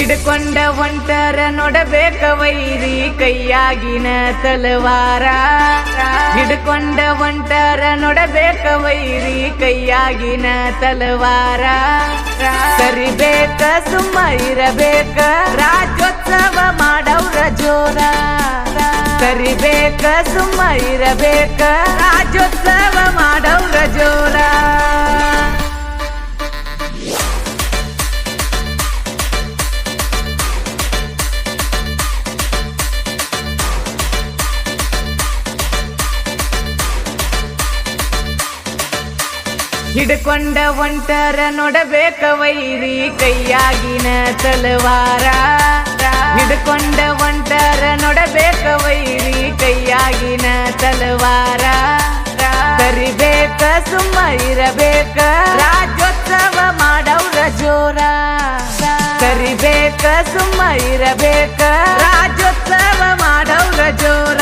ಹಿಡ್ಕೊಂಡ ಹೊಂಟರ ನೋಡಬೇಕ ವೈರಿ ಕೈಯಾಗಿನ ತಲವಾರ ಹಿಡ್ಕೊಂಡ ಹೊಂಟರ ನೋಡಬೇಕ ವೈರಿ ಕೈಯಾಗಿನ ತಲವಾರ ಸರಿಬೇಕ ಸುಮ್ಮ ಇರಬೇಕ ರಾಜ್ಯೋತ್ಸವ ಮಾಡವ್ರ ಜೋರ ಸರಿಬೇಕ ಸುಮ್ಮ ಇರಬೇಕ ರಾಜ್ಯೋತ್ಸವ ಮಾಡವ್ರ ಜೋರ ಹಿಡ್ಕೊಂಡ ಹೊಂಟರ ನೋಡಬೇಕ ವೈರಿ ಕೈಯಾಗಿನ ತಲವಾರ ಹಿಡ್ಕೊಂಡ ಹೊಂಟರ ನೋಡಬೇಕ ವೈರಿ ಕೈಯಾಗಿನ ತಲವಾರ ಸರಿಬೇಕ ಸುಮ್ಮ ಇರಬೇಕ ರಾಜ್ಯೋತ್ಸವ ಮಾಡವ್ರ ಜೋರ ಸರಿಬೇಕ ಸುಮ್ಮ ಇರಬೇಕ ರಾಜ್ಯೋತ್ಸವ ಮಾಡವ್ರ ಜೋರ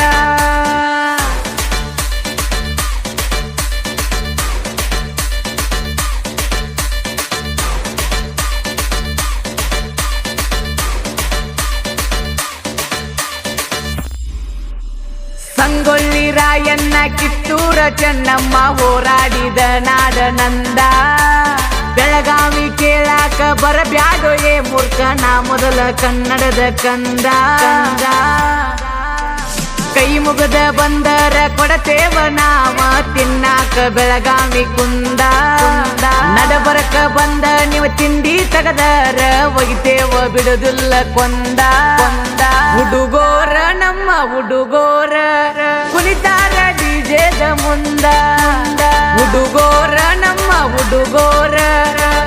ಸಂಗೊಳ್ಳಿ ರಾಯಣ್ಣ ಕಿತ್ತೂರ ಚೆನ್ನಮ್ಮ ಹೋರಾಡಿದ ನಾಡ ನಂದ ಬೆಳಗಾವಿ ಕೇಳಾಕ ಬರಬ್ಯಾಡೋ ಏ ಮೂರ್ಖ ನಾ ಮೊದಲ ಕನ್ನಡದ ಕಂದ ಕೈ ಮುಗದ ಬಂದರ ಕೊಡತೇವ ನಾವ ತಿನ್ನಾಕ ಬೆಳಗಾವಿ ಕುಂದ ನಡಬರಕ ಬಂದ ನೀವು ತಿಂಡಿ ತಗದರ ಒಗಿತೇವ ಬಿಡುದಿಲ್ಲ ಕೊಂದ ಹುಡುಗೋರ ನಮ್ಮ ಹುಡುಗೋರ ಕುಣಿತಾರ ಡಿಜೆದ ಮುಂದ ಹುಡುಗೋರ ನಮ್ಮ ಹುಡುಗೋರ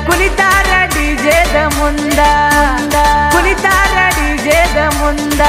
ಕುಣಿತಾರ ಡಿಜೆದ ಮುಂದ ಕುಣಿತಾರ ಡಿಜೆದ ಮುಂದ